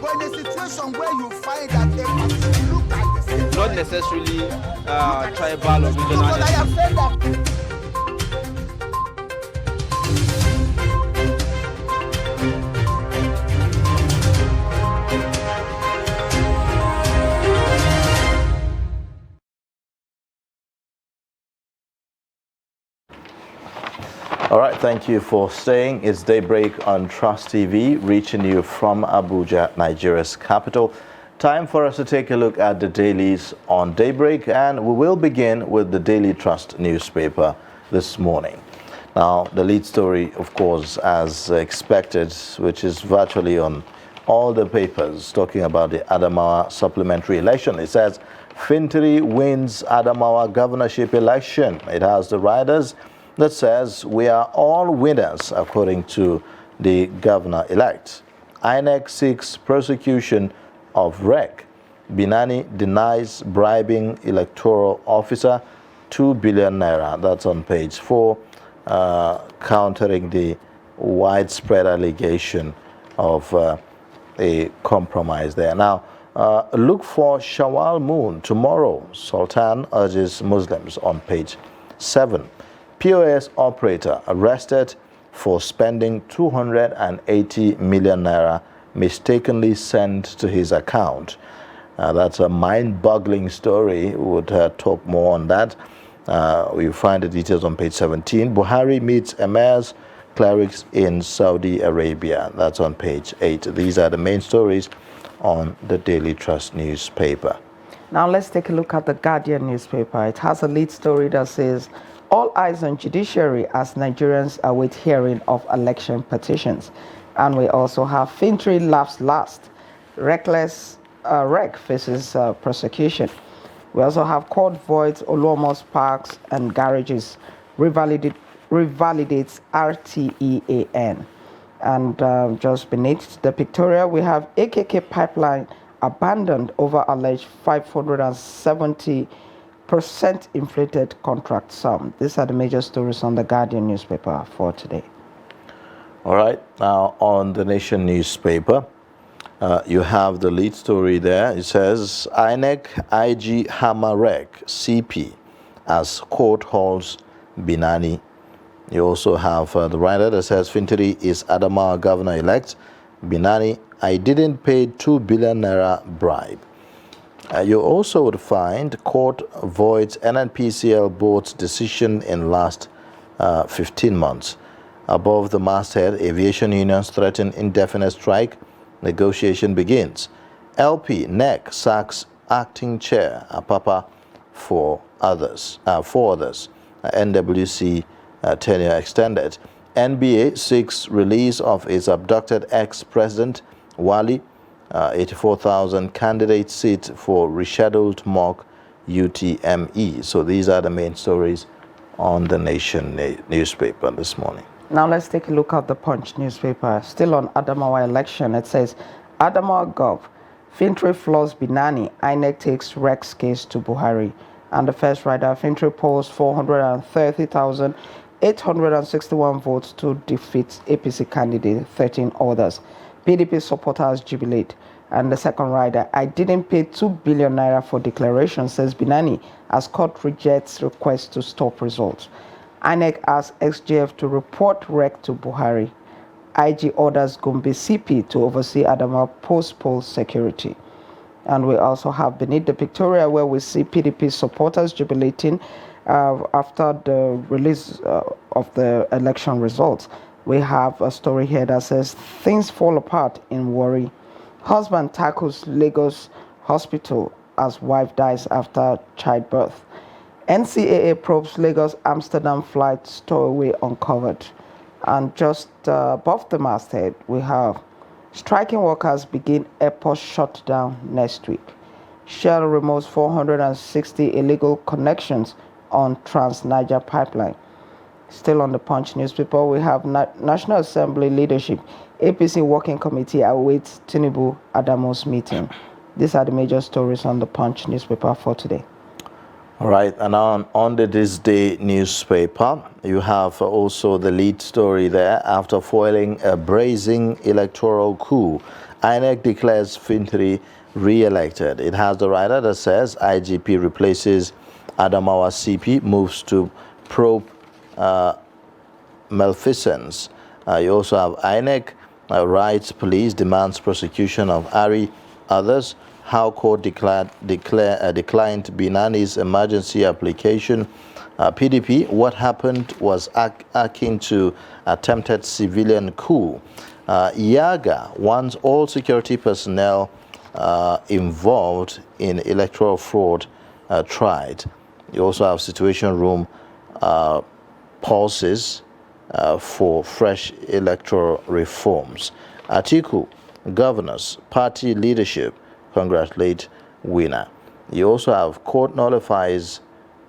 But in a situation where you find that look at the situation, not necessarily tribal or regional. But I have said that. All right, thank you for staying. It's Daybreak on Trust TV, reaching you from Abuja, Nigeria's capital. Time for us to take a look at the dailies on Daybreak, and we will begin with the Daily Trust newspaper this morning. Now, the lead story, of course, as expected, which is virtually on all the papers, talking about the Adamawa supplementary election. It says, Fintiri wins Adamawa governorship election. It has the riders that says we are all winners, according to the governor-elect. INEC seeks prosecution of REC. Binani denies bribing electoral officer 2 billion naira. That's on page 4, countering the widespread allegation of a compromise there. Now, look for Shawwal moon tomorrow. Sultan urges Muslims on page 7. POS operator arrested for spending 280 million naira mistakenly sent to his account. That's a mind-boggling story. We would talk more on that. You find the details on page 17. Buhari meets emirs, clerics in Saudi Arabia. That's on page 8. These are the main stories on the Daily Trust newspaper. Now let's take a look at the Guardian newspaper. It has a lead story that says, all eyes on judiciary as Nigerians await hearing of election petitions. And we also have Fintiri laughs last. Reckless REC faces prosecution. We also have court voids Oluomo's parks and garages, revalidates RTEAN. And just beneath the pictorial, we have AKK pipeline abandoned over alleged 570% inflated contract sum. These are the major stories on the Guardian newspaper for today. All right, now on the Nation newspaper, you have the lead story there. It says, INEC IG hammer REC CP as court holds Binani. You also have the writer that says, Fintiri is Adamawa governor-elect. Binani, I didn't pay 2 billion naira bribe. You also would find court voids NNPCL board's decision in last 15 months. Above the masthead, aviation unions threaten indefinite strike. Negotiation begins. LP NEC sacks acting chair Apapa for others. NWC tenure extended. NBA seeks release of its abducted ex-president Wali. 84,000 candidate seat for rescheduled mock UTME. So these are the main stories on the Nation newspaper this morning. Now let's take a look at the Punch newspaper. Still on Adamawa election, it says, Adamawa Gov, Fintiri floors Binani, INEC takes REC's case to Buhari. And the first rider, Fintiri polls 430,861 votes to defeat APC candidate 13 others. PDP supporters jubilate. And the second rider, I didn't pay 2 billion naira for declaration, says Binani, as court rejects request to stop results. INEC asks XGF to report REC to Buhari. IG orders Gombe CP to oversee Adamawa post-poll security. And we also have beneath the pictorial where we see PDP supporters jubilating after the release of the election results. We have a story here that says, things fall apart in Warri. Husband tackles Lagos hospital as wife dies after childbirth. NCAA probes Lagos Amsterdam flight stowaway uncovered. And just above the masthead, we have striking workers begin airport shutdown next week. Shell removes 460 illegal connections on Trans-Niger pipeline. Still on the Punch newspaper, we have National Assembly leadership. APC Working Committee awaits Tinubu Adamo's meeting. These are the major stories on the Punch newspaper for today. All right, and on the This Day newspaper, you have also the lead story there. After foiling a brazen electoral coup, INEC declares Fintri re-elected. It has the writer that says IGP replaces Adamawa CP, moves to probe malfeasance. You also have INEC writes police demands prosecution of Ari. Others, how court declined Binani's emergency application. PDP, what happened was akin to attempted civilian coup. Yaga wants all security personnel involved in electoral fraud tried. You also have Situation Room pulses for fresh electoral reforms. Atiku, governors, party leadership congratulate winner. You also have court nullifies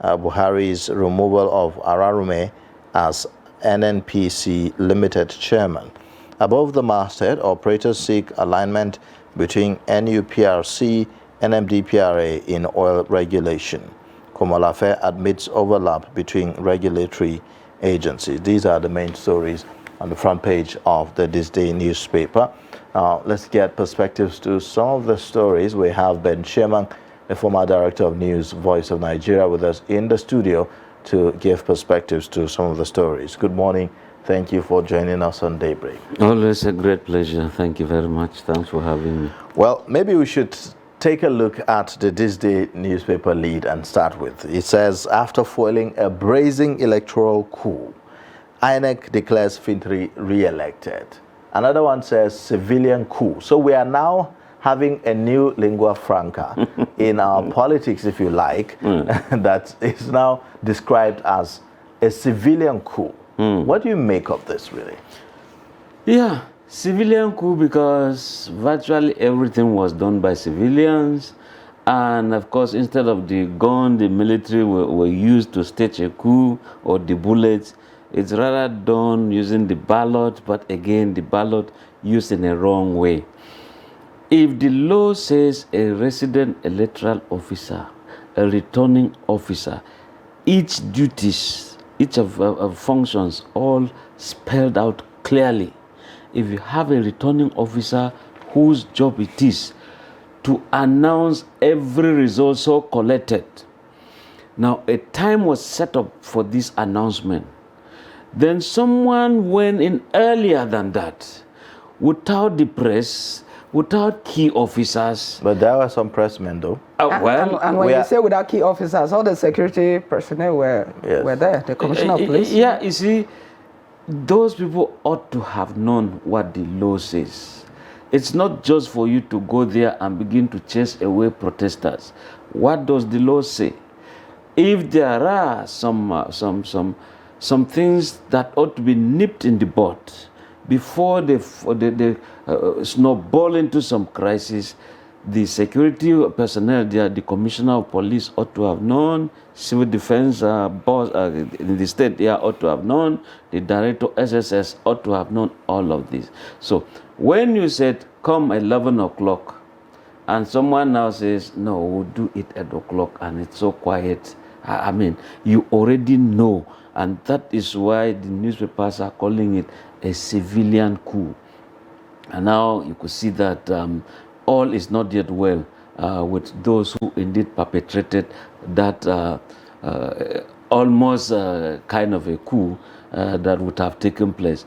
Buhari's removal of Ararume as NNPC Limited chairman. Above the masthead, operators seek alignment between NUPRC and MDPRA in oil regulation. Komalafe admits overlap between regulatory agencies. These are the main stories on the front page of the This Day newspaper. Let's get perspectives to some of the stories. We have Ben Sherman, the former director of news, Voice of Nigeria, with us in the studio to give perspectives to some of the stories. Good morning. Thank you for joining us on Daybreak. Always a great pleasure. Thank you very much. Thanks for having me. Well, maybe we should take a look at the This Day newspaper lead and start with. It says, after foiling a brazen electoral coup, INEC declares Fintri re-elected. Another one says civilian coup. So we are now having a new lingua franca in our politics, if you like, that is now described as a civilian coup. What do you make of this, really? Yeah, civilian coup, because virtually everything was done by civilians. And of course, instead of the gun, the military were used to stage a coup, or the bullets. It's rather done using the ballot, but again, the ballot used in a wrong way. If the law says a resident electoral officer, a returning officer, each duties, each of functions, all spelled out clearly. If you have a returning officer whose job it is to announce every result so collected. Now, a time was set up for this announcement. Then someone went in earlier than that, without the press, without key officers. But there were some pressmen, though. And when you say without key officers, all the security personnel were there, the commissioner of police. Yeah, you see, those people ought to have known what the law says. It's not just for you to go there and begin to chase away protesters. What does the law say? If there are some things that ought to be nipped in the bud before they snowball into some crisis, the security personnel there, the commissioner of police ought to have known, civil defense boss in the state there ought to have known, the director SSS ought to have known all of this. So when you said come 11 o'clock and someone now says no, we'll do it at 8 o'clock and it's so quiet, I mean, you already know. And that is why the newspapers are calling it a civilian coup. And now you could see that all is not yet well with those who indeed perpetrated that almost kind of a coup that would have taken place.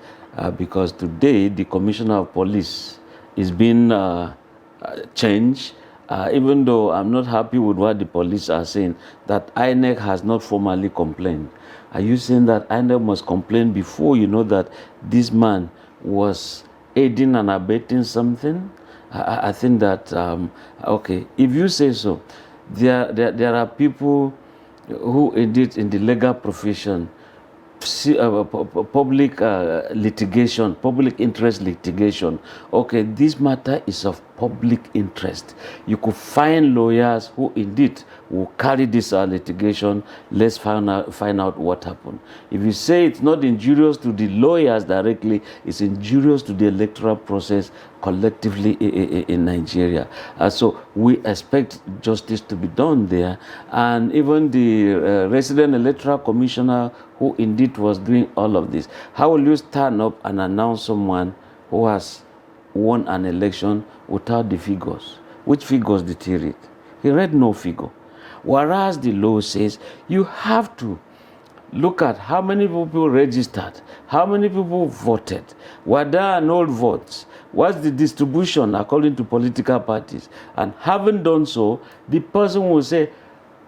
Because today the commissioner of police is being changed. Even though I'm not happy with what the police are saying, that INEC has not formally complained. Are you saying that INEC must complain before you know that this man was aiding and abetting something? I think that, okay, if you say so, there are people who indeed in the legal profession, public litigation, public interest litigation. Okay, this matter is of public interest. You could find lawyers who indeed will carry this litigation. Let's find out what happened. If you say it's not injurious to the lawyers directly, it's injurious to the electoral process, collectively in Nigeria. So we expect justice to be done there. And even the resident electoral commissioner who indeed was doing all of this, how will you stand up and announce someone who has won an election without the figures? Which figures did he read? He read no figure. Whereas the law says you have to look at how many people registered, how many people voted, were there annulled votes, what's the distribution according to political parties. And having done so, the person will say,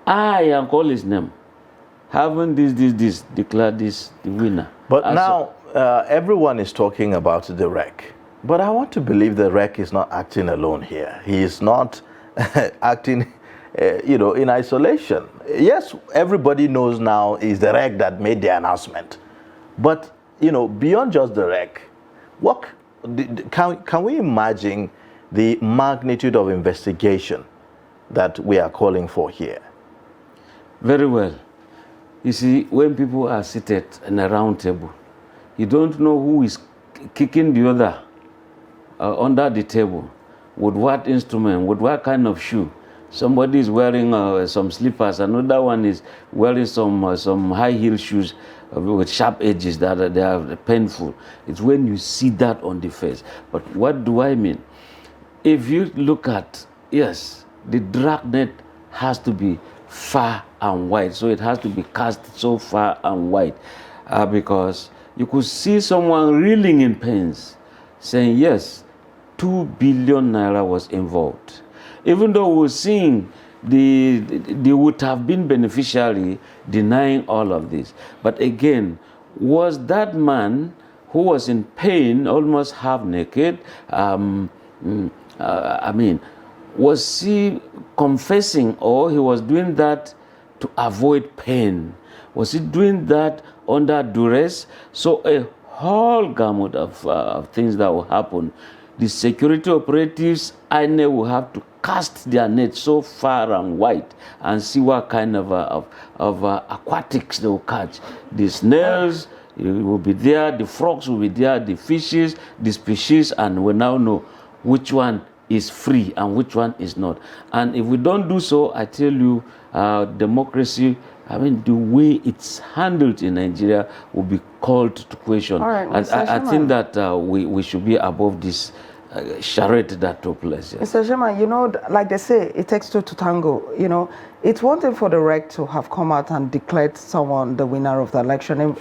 and call his name. Having this, declare this the winner. But And now everyone is talking about the REC. But I want to believe the REC is not acting alone here. He is not acting in isolation. Yes, everybody knows now is the REC that made the announcement. But, beyond just the REC, what can we imagine the magnitude of investigation that we are calling for here? Very well. You see, when people are seated in a round table, you don't know who is kicking the other under the table, with what instrument, with what kind of shoe. Somebody is wearing some slippers, another one is wearing some high heel shoes with sharp edges that they are painful. It's when you see that on the face. But what do I mean? If you look at, yes, the dragnet has to be far and wide, so it has to be cast so far and wide, because you could see someone reeling in pains, saying, yes, 2 billion naira was involved. Even though we're seeing they would have been beneficiary denying all of this. But again, was that man who was in pain, almost half naked, was he confessing, or he was doing that to avoid pain? Was he doing that under duress? So a whole gamut of things that will happen. The security operatives, INEC will have to cast their net so far and wide and see what kind of aquatics they will catch. The snails will be there, the frogs will be there, the fishes, the species, and we now know which one is free and which one is not. And if we don't do so, I tell you, democracy, the way it's handled in Nigeria will be called to question. All right, and I think that we should be above this charade that took place. Yes. Mr. Chairman, like they say, it takes two to tango. It's one thing for the REC to have come out and declared someone the winner of the election,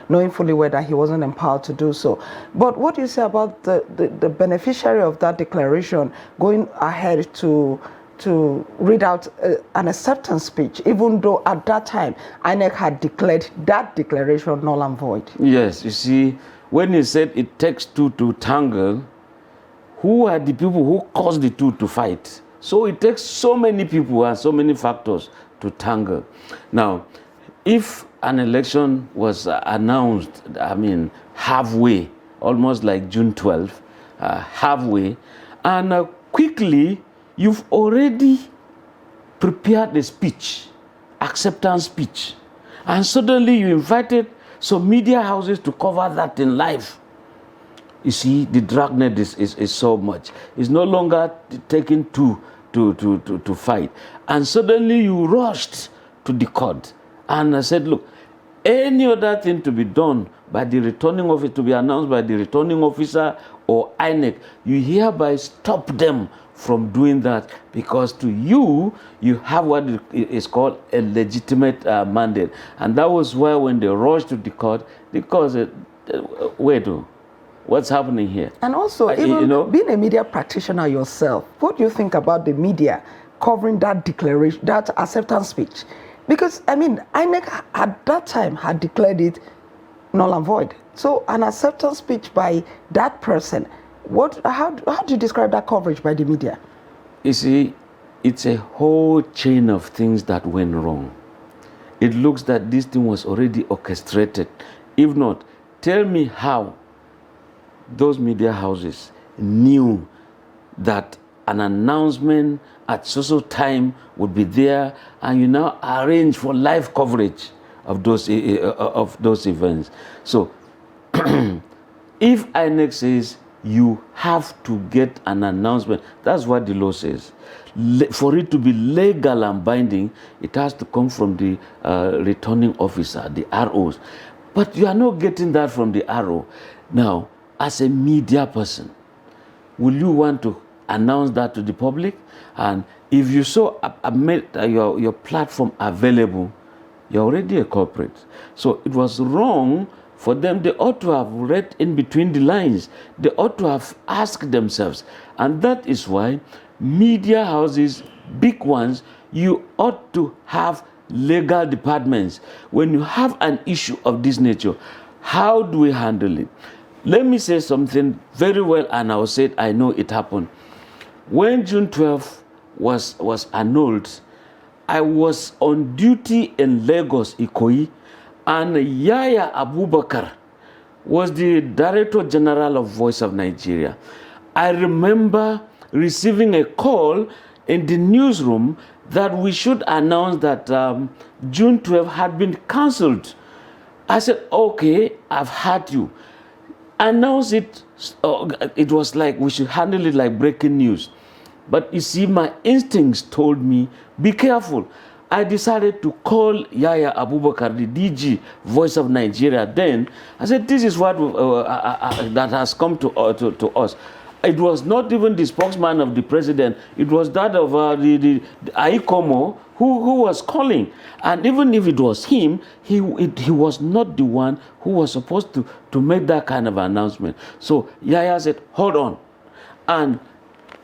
knowing fully well that he wasn't empowered to do so. But what do you say about the beneficiary of that declaration going ahead to read out an acceptance speech, even though at that time INEC had declared that declaration null and void? Yes, you see, when he said it takes two to tangle, who are the people who caused the two to fight? So it takes so many people and so many factors to tangle. Now, if an election was announced, halfway, almost like June 12th, halfway, and quickly, you've already prepared a speech, acceptance speech, and suddenly you invited some media houses to cover that in live. You see, the dragnet is so much. It's no longer taking two to fight. And suddenly you rushed to the court. And I said, look, any other thing to be done by the returning officer, to be announced by the returning officer or INEC, you hereby stop them from doing that, because to you have what is called a legitimate mandate. And that was why when they rushed to the court said, wait, what's happening here? And also, even being a media practitioner yourself, what do you think about the media covering that declaration, that acceptance speech? Because, INEC at that time had declared it null and void. So an acceptance speech by that person, how do you describe that coverage by the media? You see, it's a whole chain of things that went wrong. It looks that this thing was already orchestrated. If not, tell me how those media houses knew that an announcement at so time would be there, and you now arrange for live coverage of those events. So if INEC says you have to get an announcement. That's what the law says. For it to be legal and binding, it has to come from the returning officer, the ROs. But you are not getting that from the RO. Now, as a media person, will you want to announce that to the public? And if you made your platform available, you're already a corporate. So it was wrong for them. They ought to have read in between the lines. They ought to have asked themselves. And that is why media houses, big ones, you ought to have legal departments. When you have an issue of this nature, how do we handle it? Let me say something very well, and I'll say it, I know it happened. When June 12th was annulled, I was on duty in Lagos, Ikoyi, and Yaya Abubakar was the Director General of Voice of Nigeria. I remember receiving a call in the newsroom that we should announce that June 12th had been cancelled. I said, okay, I've heard you. Announce it. It was like we should handle it like breaking news. But you see, my instincts told me, be careful. I decided to call Yaya Abubakar, the DG, Voice of Nigeria. Then I said, this is what that has come to us. It was not even the spokesman of the president. It was that of the Aikomo who was calling. And even if it was him, he was not the one who was supposed to make that kind of announcement. So Yaya said, hold on. And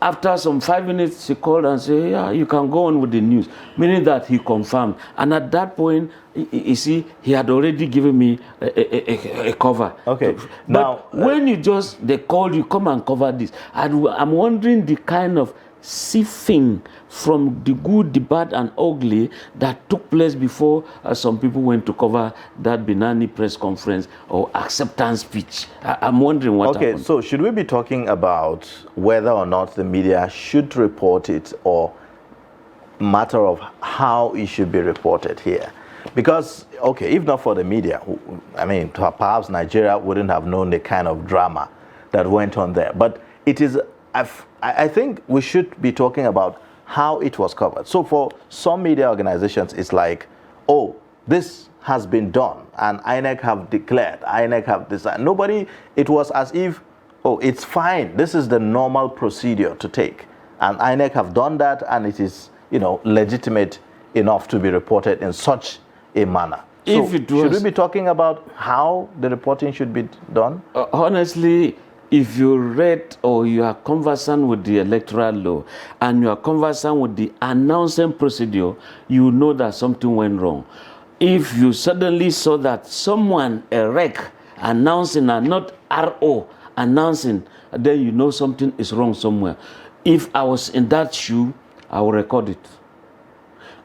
after some 5 minutes, he called and said, yeah, you can go on with the news, meaning that he confirmed. And at that point, you see, he had already given me a cover. Okay. But now, when they called you, come and cover this. And I'm wondering the kind of sifting from the good, the bad, and ugly that took place before some people went to cover that Binani press conference or acceptance speech. I'm wondering what happened. Okay, so should we be talking about whether or not the media should report it, or matter of how it should be reported here? Because, okay, if not for the media, I mean, perhaps Nigeria wouldn't have known the kind of drama that went on there. But it is, I think we should be talking about how it was covered. So for some media organizations, it's like, oh, this has been done, and INEC have declared, INEC have decided. Nobody, it was as if, oh, it's fine. This is the normal procedure to take. And INEC have done that, and it is, legitimate enough to be reported in such a manner. So should we be talking about how the reporting should be done? Honestly, if you read or you are conversant with the electoral law and you are conversant with the announcing procedure, you know that something went wrong. If you suddenly saw that someone, a rec, announcing and not RO announcing, then you know something is wrong somewhere. If I was in that shoe, I will record it.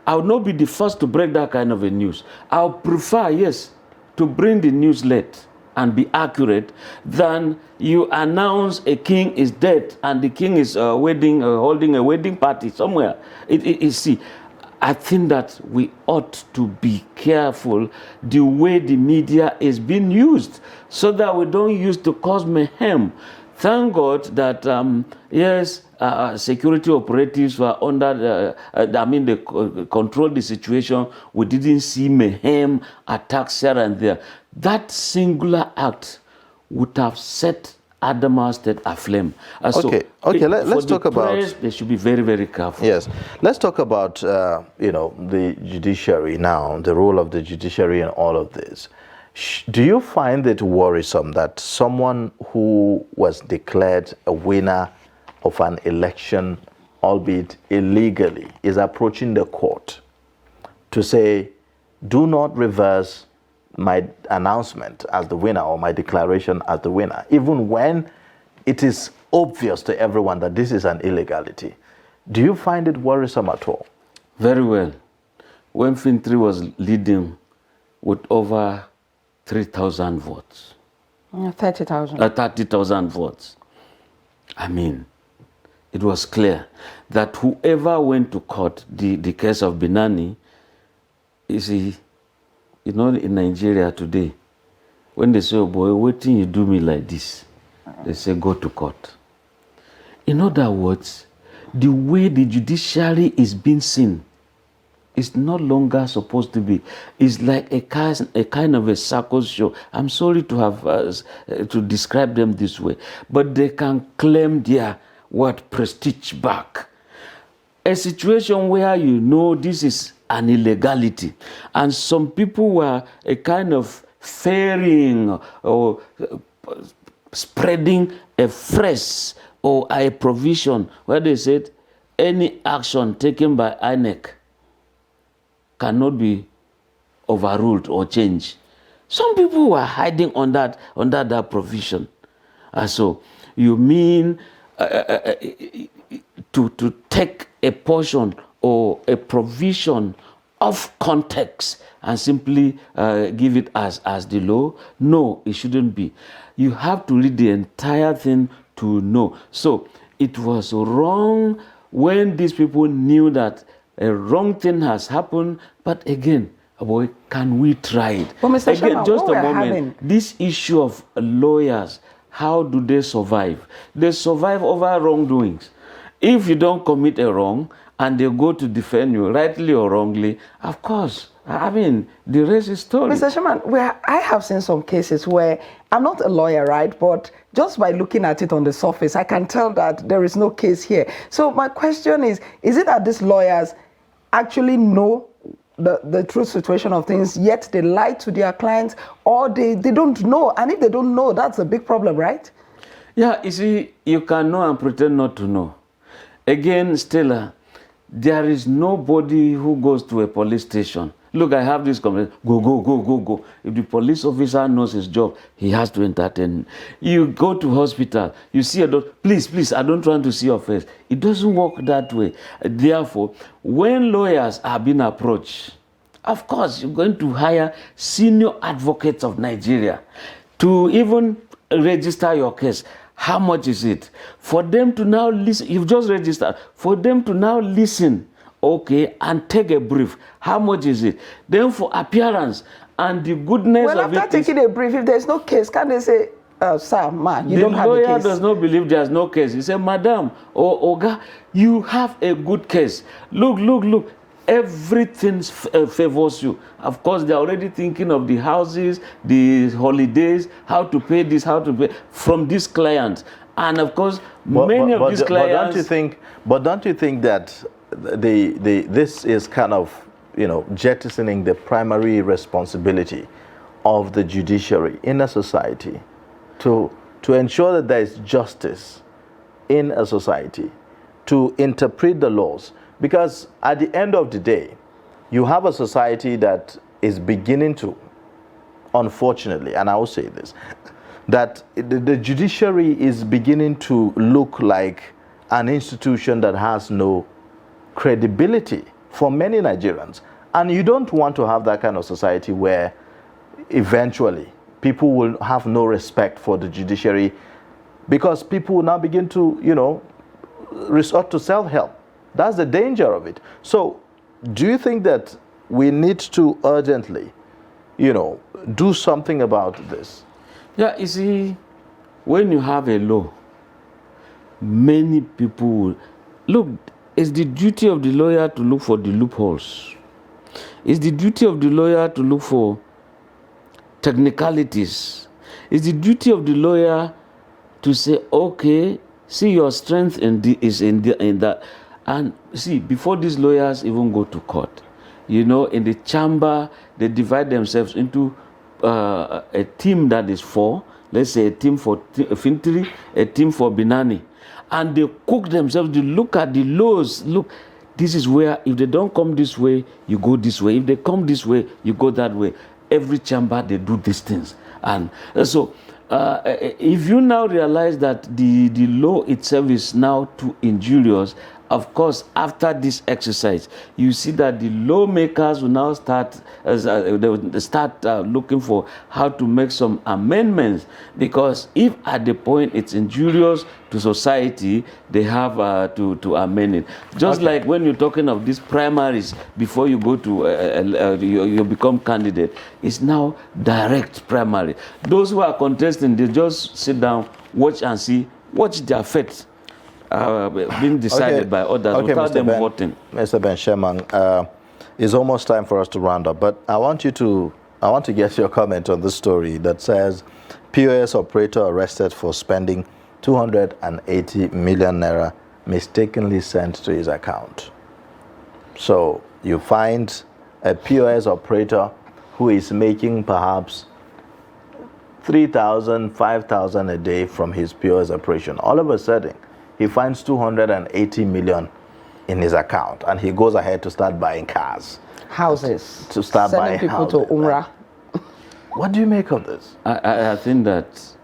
I would not be the first to break that kind of a news. I would prefer, yes, to bring the news late and be accurate than you announce a king is dead and the king is holding a wedding party somewhere. See, I think that we ought to be careful the way the media is being used so that we don't use to cause mayhem. Thank God that, yes, security operatives were under, they controlled the situation. We didn't see mayhem, attacks here and there. That singular act would have set Adamawa State aflame. Okay, let's talk about... They should be very, very careful. Yes, let's talk about, the judiciary now, the role of the judiciary in all of this. Do you find it worrisome that someone who was declared a winner of an election, albeit illegally, is approaching the court to say, do not reverse my announcement as the winner or my declaration as the winner, even when it is obvious to everyone that this is an illegality? Do you find it worrisome at all? Very well. When Fintri was leading with over 3,000 votes. 30,000. 30,000 votes. I mean, it was clear that whoever went to court, the case of Binani, you see, in Nigeria today, when they say, oh boy, wait till you do me like this, they say go to court. In other words, the way the judiciary is being seen is no longer supposed to be. It's like a kind of a circus show. I'm sorry to have to describe them this way, but they can claim their prestige back. A situation where you know this is an illegality, and some people were a kind of fearing or spreading a phrase or a provision where they said any action taken by INEC cannot be overruled or changed. Some people were hiding under that provision. So you mean to take a portion or a provision of context and simply give it as the law? No, it shouldn't be. You have to read the entire thing to know. So it was wrong when these people knew that a wrong thing has happened, but again, boy, can we try it? But Mr. Again, Sherman, just a moment. This issue of lawyers, how do they survive? They survive over wrongdoings. If you don't commit a wrong and they go to defend you, rightly or wrongly, of course, I mean, the rest is story. Mr. Sherman, I have seen some cases where I'm not a lawyer, right? But just by looking at it on the surface, I can tell that there is no case here. So my question is it that these lawyers actually know the true situation of things, yet they lie to their clients, or they don't know? And if they don't know, that's a big problem, right? Yeah, you see, you can know and pretend not to know. Again, Stella, there is nobody who goes to a police station. Look, I have this complaint. Go. If the police officer knows his job, he has to entertain. You go to hospital, you see a doctor, please, I don't want to see your face. It doesn't work that way. Therefore, when lawyers are being approached, of course, you're going to hire senior advocates of Nigeria to even register your case. How much is it? For them to now listen, you've just registered, for them to now listen, okay, and take a brief. How much is it? Then for appearance and the goodness of it. Well, after taking a brief, if there's no case, can they say, sir, man, you don't have a case? The lawyer does not believe there's no case. He said, madam or Oga, you have a good case. Look. Everything favors you. Of course, they're already thinking of the houses, the holidays, how to pay this, how to pay from these clients. And of course, many of these clients... But don't you think that this is kind of, jettisoning the primary responsibility of the judiciary in a society to ensure that there is justice in a society, to interpret the laws? Because at the end of the day, you have a society that is beginning to, unfortunately, and I will say this, that the judiciary is beginning to look like an institution that has no credibility for many Nigerians. And you don't want to have that kind of society where eventually people will have no respect for the judiciary, because people will now begin to, resort to self-help. That's the danger of it. So do you think that we need to urgently, do something about this? Yeah, you see, when you have a law, many people will... Look, it's the duty of the lawyer to look for the loopholes. It's the duty of the lawyer to look for technicalities. It's the duty of the lawyer to say, okay, see, your strength is in that. And see, before these lawyers even go to court, in the chamber, they divide themselves into a team that is for, let's say, a team for Fintiri, a team for Binani. And they cook themselves, they look at the laws. Look, this is where, if they don't come this way, you go this way. If they come this way, you go that way. Every chamber, they do these things. And so, if you now realize that the law itself is now too injurious, of course, after this exercise, you see that the lawmakers will now start looking for how to make some amendments, because if at the point it's injurious to society, they have to amend it. Just like when you're talking of these primaries before you go to you become candidate, it's now direct primary. Those who are contesting, they just sit down watch and see, watch their fate being decided by others without them voting. Mr. Ben Sherman, it's almost time for us to round up, but I want to get your comment on this story that says POS operator arrested for spending 280 million naira mistakenly sent to his account. So you find a POS operator who is making perhaps 3,000, 5,000 a day from his POS operation. All of a sudden, he finds 280 million in his account, and he goes ahead to start buying cars. Houses. To start sending buying people houses. to Umrah. What do you make of this? I think that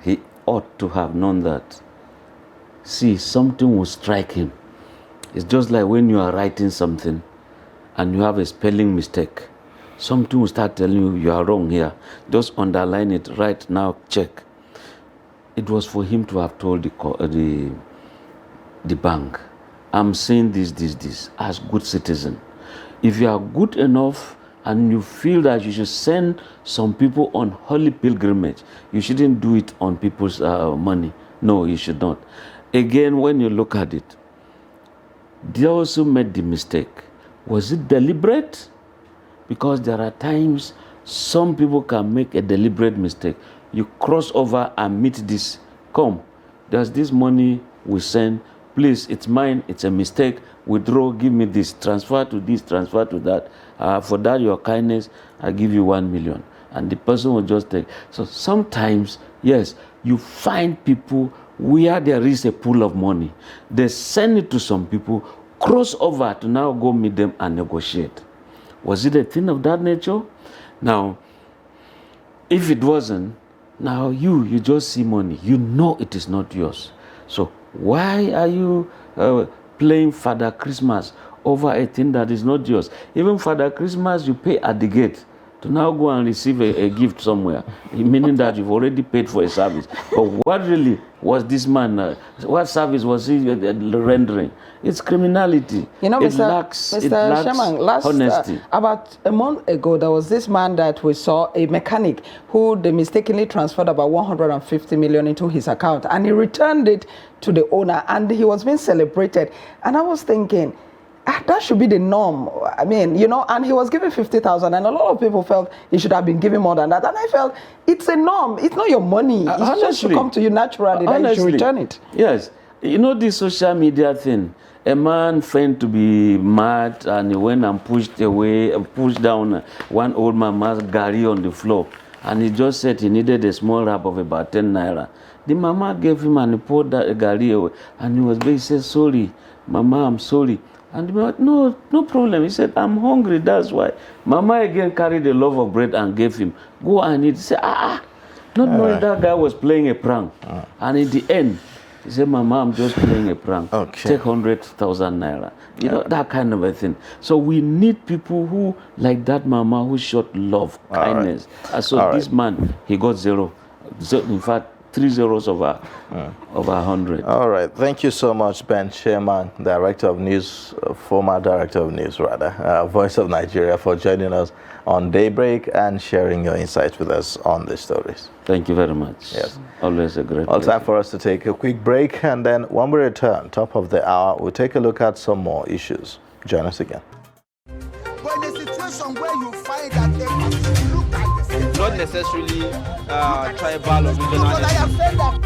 he ought to have known that. See, something will strike him. It's just like when you are writing something and you have a spelling mistake. Something will start telling you are wrong here. Just underline it right now, check. It was for him to have told the bank, I'm saying this as good citizen. If you are good enough and you feel that you should send some people on holy pilgrimage, you shouldn't do it on people's money. No, you should not. Again, when you look at it, they also made the mistake. Was it deliberate? Because there are times some people can make a deliberate mistake. You cross over and meet this. Come, there's this money we send. Please, it's mine. It's a mistake. Withdraw, give me this. Transfer to this, transfer to that. For that, your kindness, I give you 1 million. And the person will just take. So sometimes, yes, you find people where there is a pool of money. They send it to some people, cross over to now go meet them and negotiate. Was it a thing of that nature? Now, if it wasn't, now you just see money. You know it is not yours. So why are you playing Father Christmas over a thing that is not yours? Even Father Christmas, you pay at the gate to now go and receive a gift somewhere, meaning that you've already paid for a service. But what really was this man, what service was he rendering? It's criminality. You know, it Mr. lacks Sherman, honesty. About a month ago, there was this man that we saw, a mechanic, who they mistakenly transferred about 150 million into his account, and he returned it to the owner, and he was being celebrated. And I was thinking, that should be the norm. I mean, you know, and he was given 50,000, and a lot of people felt he should have been given more than that. And I felt it's a norm. It's not your money. It just should come to you naturally. That you should return it. Yes. You know this social media thing. A man feigned to be mad, and he went and pushed away and pushed down one old mama's gari on the floor. And he just said he needed a small wrap of about 10 naira. The mama gave him and he poured that gari away. And he said, sorry, mama, I'm sorry. And no problem. He said, I'm hungry, that's why. Mama again carried a loaf of bread and gave him. Go and eat. He said, not knowing that guy was playing a prank. And in the end, he said, Mama, I'm just playing a prank. Okay. Take 100,000 naira. You know, that kind of a thing. So we need people who, like that mama, who showed love, kindness. And so this man, he got zero. In fact, 3 zeros over 100. All right. Thank you so much, Ben Sherman, Director of News, former Director of News, rather, Voice of Nigeria, for joining us on Daybreak and sharing your insights with us on these stories. Thank you very much. Yes. Always a great Well, pleasure. time for us to take a quick break, and then when we return, top of the hour, we'll take a look at some more issues. Join us again. But in a situation where you find that a person look at the same, Not necessarily tribal or regional. because I have said that